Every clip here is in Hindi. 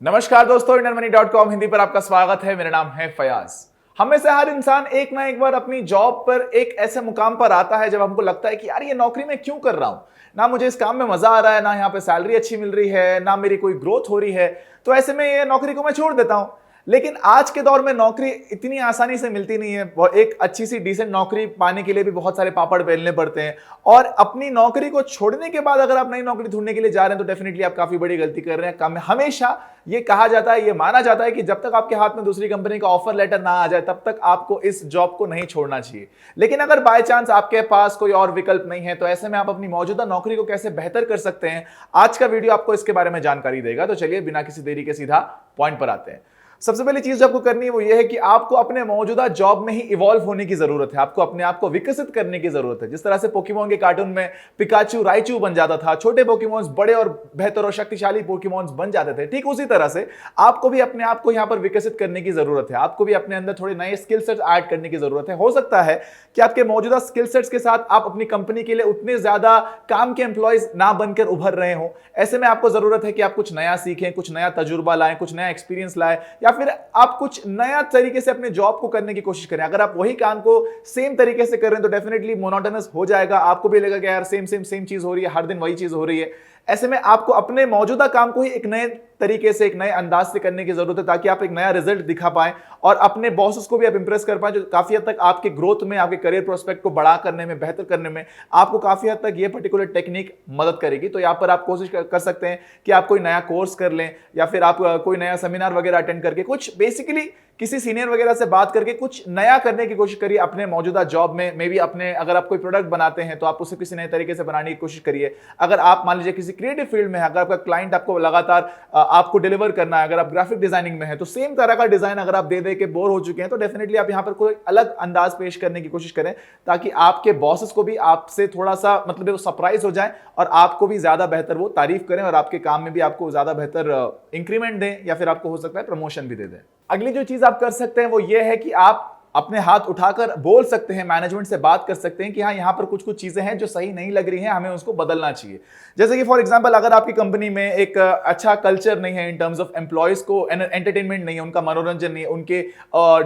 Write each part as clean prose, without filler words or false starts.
नमस्कार दोस्तों, IndianMoney.com हिंदी पर आपका स्वागत है। मेरा नाम है फयाज। हम में से हर इंसान एक ना एक बार अपनी जॉब पर एक ऐसे मुकाम पर आता है जब हमको लगता है कि यार ये नौकरी मैं क्यों कर रहा हूं, ना मुझे इस काम में मजा आ रहा है, ना यहाँ पे सैलरी अच्छी मिल रही है, ना मेरी कोई ग्रोथ हो रही है। तो ऐसे में ये नौकरी को मैं छोड़ देता हूं। लेकिन आज के दौर में नौकरी इतनी आसानी से मिलती नहीं है। एक अच्छी सी डिसेंट नौकरी पाने के लिए भी बहुत सारे पापड़ बेलने पड़ते हैं। और अपनी नौकरी को छोड़ने के बाद अगर आप नई नौकरी ढूंढने के लिए जा रहे हैं तो डेफिनेटली आप काफी बड़ी गलती कर रहे हैं। हमेशा ये कहा जाता है, ये माना जाता है कि जब तक आपके हाथ में दूसरी कंपनी का ऑफर लेटर ना आ जाए तब तक आपको इस जॉब को नहीं छोड़ना चाहिए। लेकिन अगर बाय चांस आपके पास कोई और विकल्प नहीं है तो ऐसे में आप अपनी मौजूदा नौकरी को कैसे बेहतर कर सकते हैं, आज का वीडियो आपको इसके बारे में जानकारी देगा। तो चलिए बिना किसी देरी के सीधा पॉइंट पर आते हैं। सबसे पहली चीज जो आपको करनी है वो ये है कि आपको अपने मौजूदा जॉब में ही इवॉल्व होने की जरूरत है। आपको अपने आप को विकसित करने की जरूरत है। जिस तरह से पोकेमॉन के कार्टून में पिकाचू राइचू बन जाता था, छोटे पोकेमॉन्स बड़े और बेहतर और शक्तिशाली पोकेमॉन्स बन जाते थे, ठीक उसी तरह से आपको भी अपने आप को यहां पर विकसित करने की जरूरत है। आपको भी अपने अंदर थोड़े नए स्किल सेट्स ऐड करने की जरूरत है। हो सकता है कि आपके मौजूदा स्किल सेट्स के साथ आप अपनी कंपनी के लिए उतने ज्यादा काम के एम्प्लॉयज ना बनकर उभर रहे हो। ऐसे में आपको जरूरत है कि आप कुछ नया सीखें, कुछ नया तजुर्बा लाएं, कुछ नया एक्सपीरियंस लाएं, या फिर आप कुछ नया तरीके से अपने जॉब को करने की कोशिश करें। अगर आप वही काम को सेम तरीके से कर रहे हैं तो डेफिनेटली मोनोटोनस हो जाएगा। आपको भी लगेगा कि यार सेम चीज हो रही है, हर दिन वही चीज हो रही है। ऐसे में आपको अपने मौजूदा काम को ही एक नए तरीके से, एक नए अंदाज से करने की जरूरत है ताकि आप एक नया रिजल्ट दिखा पाएं और अपने बॉसेस को भी आप इंप्रेस कर पाएं, जो काफी हद तक आपके ग्रोथ में, आपके करियर प्रोस्पेक्ट को बड़ा करने में, बेहतर करने में आपको काफी हद तक ये पर्टिकुलर टेक्निक मदद करेगी। तो यहां पर आप कोशिश कर सकते हैं कि आप कोई नया कोर्स कर लें या फिर आप कोई नया सेमिनार वगैरह अटेंड करके कुछ बेसिकली किसी सीनियर वगैरह से बात करके कुछ नया करने की कोशिश करिए अपने मौजूदा जॉब में। मे बी अपने, अगर आप कोई प्रोडक्ट बनाते हैं तो आप उसे किसी नए तरीके से बनाने की कोशिश करिए। अगर आप मान लीजिए किसी क्रिएटिव फील्ड में है, अगर आपका क्लाइंट आपको लगातार आपको डिलीवर करना है, अगर आप ग्राफिक डिजाइनिंग में है तो सेम तरह का डिजाइन अगर आप दे दे के बोर हो चुके हैं तो डेफिनेटली आप यहां पर कोई अलग अंदाज पेश करने की कोशिश करें ताकि आपके बॉसेस को भी आपसे थोड़ा सा मतलब सरप्राइज हो जाए और आपको भी ज्यादा बेहतर वो तारीफ करें और आपके काम में भी आपको ज्यादा बेहतर इंक्रीमेंट दें या फिर आपको हो सकता है प्रमोशन भी दे दें। अगली जो चीज आप कर सकते हैं वो ये है कि आप अपने हाथ उठाकर बोल सकते हैं, मैनेजमेंट से बात कर सकते हैं कि हाँ, यहाँ पर कुछ कुछ चीजें हैं जो सही नहीं लग रही हैं, हमें उसको बदलना चाहिए। जैसे कि फॉर एग्जांपल अगर आपकी कंपनी में एक अच्छा कल्चर नहीं है इन टर्म्स ऑफ एम्प्लॉयज को एंटरटेनमेंट नहीं है, उनका मनोरंजन नहीं है, उनके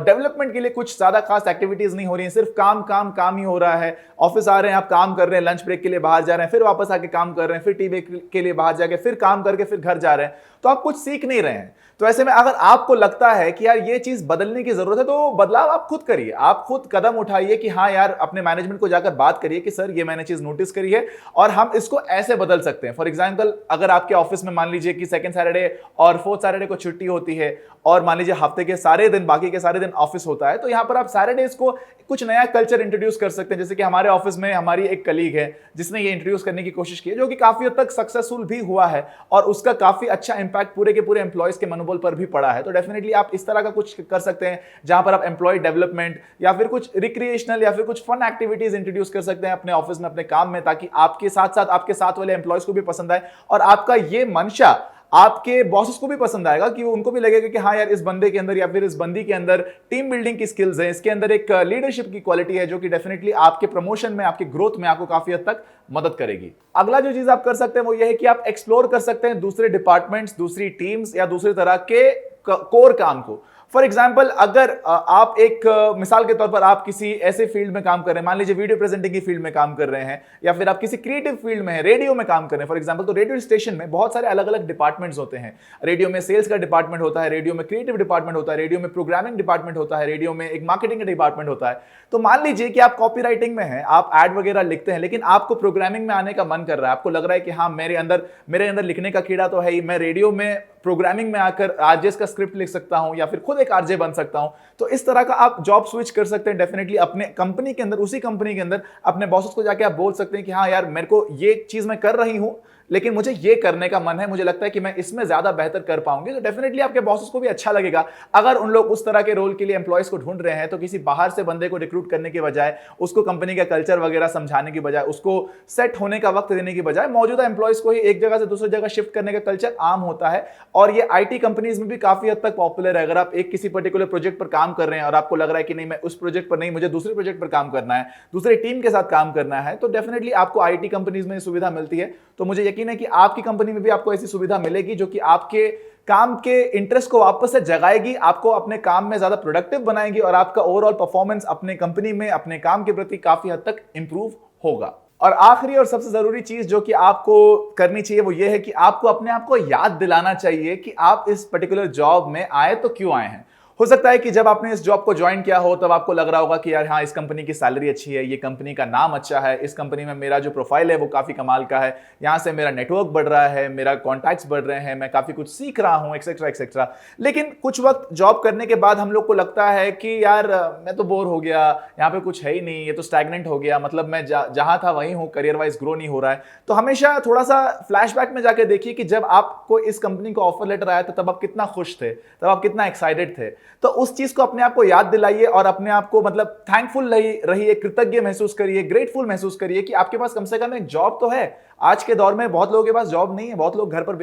डेवलपमेंट के लिए कुछ ज्यादा खास एक्टिविटीज नहीं हो रही है, सिर्फ काम काम काम ही हो रहा है। ऑफिस आ रहे हैं, आप काम कर रहे हैं, लंच ब्रेक के लिए बाहर जा रहे हैं, फिर वापस आके काम कर रहे हैं, फिर टी ब्रेक के लिए बाहर जाके फिर काम करके फिर घर जा रहे हैं, तो आप कुछ सीख नहीं रहे हैं। तो ऐसे में अगर आपको लगता है कि यार ये चीज बदलने की जरूरत है तो बदलाव आप खुद करिए। आप खुद कदम उठाइए कि हाँ यार, अपने मैनेजमेंट को जाकर बात करिए कि सर ये मैंने चीज नोटिस करी है और हम इसको ऐसे बदल सकते हैं। फॉर एग्जांपल अगर आपके ऑफिस में मान लीजिए कि सेकंड सैटरडे और फोर्थ सैटरडे को छुट्टी होती है और मान लीजिए हफ्ते के सारे दिन, बाकी के सारे दिन ऑफिस होता है, तो यहां पर आप सैटरडेज को कुछ नया कल्चर इंट्रोड्यूस कर सकते हैं। जैसे कि हमारे ऑफिस में हमारी एक कलीग है जिसने ये इंट्रोड्यूस करने की कोशिश की है, जो कि काफी हद तक सक्सेसफुल भी हुआ है और उसका काफी अच्छा इंपैक्ट पूरे के पूरे एम्प्लॉयज के मनोबल पर भी पड़ा है। तो डेफिनेटली आप इस तरह का कुछ कर सकते हैं जहां पर आप एम्प्लॉय डेवलपमेंट या फिर कुछ रिक्रिएशनल या फिर कुछ फन एक्टिविटीज इंट्रोड्यूस कर सकते हैं अपने ऑफिस में, अपने काम में, ताकि आपके साथ वाले एम्प्लॉयज को भी पसंद आए और आपका ये मंशा आपके बॉसेस को भी पसंद आएगा कि उनको भी लगेगा कि हाँ यार, इस बंदे के अंदर या फिर इस बंदी के अंदर टीम बिल्डिंग की स्किल्स है, इसके अंदर एक लीडरशिप की क्वालिटी है जो कि डेफिनेटली आपके प्रमोशन में, आपके ग्रोथ में आपको काफी हद तक मदद करेगी। अगला जो चीज आप कर सकते हैं वो ये है कि आप एक्सप्लोर कर सकते हैं दूसरे डिपार्टमेंट्स, दूसरी टीम्स या दूसरे तरह के कोर काम को। फॉर एग्जाम्पल अगर आप एक मिसाल के तौर पर आप किसी ऐसे फील्ड में काम कर रहे हैं, मान लीजिए वीडियो प्रेजेंटिंग की फील्ड में काम कर रहे हैं या फिर आप किसी क्रिएटिव फील्ड में है, रेडियो में काम कर रहे हैं फॉर एग्जाम्पल, तो रेडियो स्टेशन में बहुत सारे अलग अलग डिपार्टमेंट्स होते हैं। रेडियो में सेल्स का डिपार्टमेंट होता है, रेडियो में क्रिएटिव डिपार्टमेंट होता है, रेडियो में प्रोग्रामिंग डिपार्टमेंट होता है, रेडियो में एक मार्केटिंग का डिपार्टमेंट होता है। तो मान लीजिए कि आप कॉपी राइटिंग में है, आप एड वगैरह लिखते हैं, लेकिन आपको प्रोग्रामिंग में आने का मन कर रहा है, आपको लग रहा है कि हाँ, मेरे अंदर लिखने का कीड़ा तो है ही, मैं रेडियो में प्रोग्रामिंग में आकर आरजेस का स्क्रिप्ट लिख सकता हूं या फिर खुद एक आरजे बन सकता हूं। तो इस तरह का आप जॉब स्विच कर सकते हैं डेफिनेटली अपने कंपनी के अंदर, उसी कंपनी के अंदर अपने बॉसेस को जाके आप बोल सकते हैं कि हाँ यार, मेरे को ये चीज मैं कर रही हूं लेकिन मुझे ये करने का मन है, मुझे लगता है कि मैं इसमें ज्यादा बेहतर कर पाऊंगी। तो डेफिनेटली आपके बॉसेस को भी अच्छा लगेगा। अगर उन लोग उस तरह के रोल के लिए एम्प्लॉयज को ढूंढ रहे हैं तो किसी बाहर से बंदे को रिक्रूट करने के बजाय, उसको कंपनी का कल्चर वगैरह समझाने की बजाय, उसको सेट होने का वक्त देने की बजाय मौजूदा एम्प्लॉयज को ही एक जगह से दूसरी जगह शिफ्ट करने का कल्चर आम होता है और ये आईटी कंपनीज में भी काफी हद तक पॉपुलर है। अगर आप एक किसी पर्टिकुलर प्रोजेक्ट पर काम कर रहे हैं और आपको लग रहा है कि नहीं, मैं उस प्रोजेक्ट पर नहीं, मुझे दूसरे प्रोजेक्ट पर काम करना है, दूसरे टीम के साथ काम करना है, तो डेफिनेटली आपको आईटी कंपनीज में सुविधा मिलती है। तो मुझे यकीन है कि आपकी कंपनी में भी आपको ऐसी सुविधा मिलेगी जो कि आपके काम के इंटरेस्ट को वापस से जगाएगी, आपको अपने काम में ज्यादा प्रोडक्टिव बनाएगी और आपका ओवरऑल परफॉर्मेंस अपने कंपनी में, अपने काम के प्रति काफी हद तक इंप्रूव होगा। और आखिरी और सबसे जरूरी चीज जो कि आपको करनी चाहिए वो ये है कि आपको अपने आप को याद दिलाना चाहिए कि आप इस पर्टिकुलर जॉब में आए तो क्यों आए हैं। हो सकता है कि जब आपने इस जॉब को ज्वाइन किया हो तब आपको लग रहा होगा कि यार हाँ, इस कंपनी की सैलरी अच्छी है, ये कंपनी का नाम अच्छा है, इस कंपनी में मेरा जो प्रोफाइल है वो काफी कमाल का है, यहाँ से मेरा नेटवर्क बढ़ रहा है, मेरा कॉन्टैक्ट्स बढ़ रहे हैं, मैं काफी कुछ सीख रहा हूँ, एक्सेट्रा एक्सेट्रा। लेकिन कुछ वक्त जॉब करने के बाद हम लोग को लगता है कि यार मैं तो बोर हो गया, यहाँ पे कुछ है ही नहीं, ये तो स्टैग्नेंट हो गया, मतलब मैं जहां था वहीं हूँ, करियर वाइज ग्रो नहीं हो रहा है। तो हमेशा थोड़ा सा फ्लैशबैक में जाके देखिए कि जब आपको इस कंपनी का ऑफर लेटर आया था तब आप कितना खुश थे, तब आप कितना एक्साइटेड थे। तो उस चीज को अपने आप को याद दिलाइए और अपने आप को मतलब थैंकफुल रहिए, कृतज्ञ महसूस करिए, ग्रेटफुल महसूस करिए कि आपके पास कम से कम एक जॉब तो है। आज के दौर में बहुत लोगों के पास जॉब नहीं है, बहुत लोग घर पर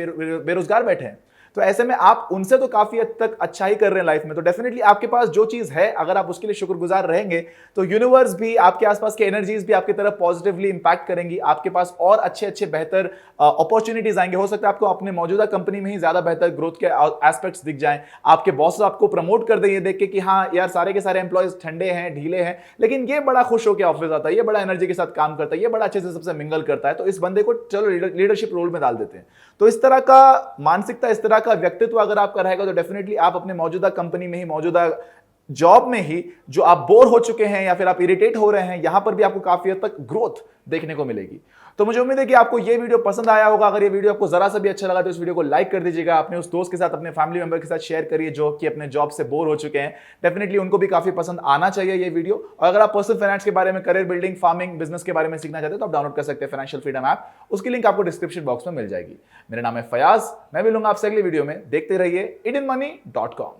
बेरोजगार बैठे हैं। तो ऐसे में आप उनसे तो काफी हद तक अच्छा ही कर रहे हैं लाइफ में। तो डेफिनेटली आपके पास जो चीज है, अगर आप उसके लिए शुक्रगुजार रहेंगे तो यूनिवर्स भी, आपके आसपास के एनर्जीज भी आपकी तरफ पॉजिटिवली इंपैक्ट करेंगी। आपके पास और अच्छे अच्छे बेहतर अपॉर्चुनिटीज आएंगे। हो सकता है आपको अपने मौजूदा कंपनी में ही ज्यादा बेहतर ग्रोथ के एस्पेक्ट्स दिख जाएं, आपके बॉस आपको प्रमोट कर दें ये देख के कि हाँ यार, सारे के सारे एम्प्लॉयज ठंडे हैं, ढीले हैं, लेकिन ये बड़ा खुश होकर ऑफिस आता है, ये बड़ा एनर्जी के साथ काम करता है, ये बड़ा अच्छे से सबसे मिंगल करता है, तो इस बंदे को चलो लीडरशिप रोल में डाल देते हैं। तो इस तरह का मानसिकता, इस तरह का व्यक्तित्व अगर आपका रहेगा तो डेफिनेटली आप अपने मौजूदा कंपनी में ही, मौजूदा जॉब में ही, जो आप बोर हो चुके हैं या फिर आप इरिटेट हो रहे हैं, यहां पर भी आपको काफी हद तक ग्रोथ देखने को मिलेगी। तो मुझे उम्मीद है कि आपको ये वीडियो पसंद आया होगा। अगर ये वीडियो आपको जरा सा भी अच्छा लगा तो इस वीडियो को लाइक कर दीजिएगा, अपने उस दोस्त के साथ, अपने फैमिली मेंबर के साथ शेयर करिए जो कि अपने जॉब से बोर हो चुके हैं। डेफिनेटली उनको भी काफी पसंद आना चाहिए ये वीडियो। और अगर आप पर्सनल फाइनेंस के बारे में, करियर बिल्डिंग, फार्मिंग, बिजनेस के बारे में सीखना चाहते हैं तो आप डाउनलोड कर सकते हैं फाइनेंशियल फ्रीडम ऐप। उसकी लिंक आपको डिस्क्रिप्शन बॉक्स में मिल जाएगी। मेरा नाम है फयाज, मैं मिलूंगा आपसे अगली वीडियो में। देखते रहिए indianmoney.com।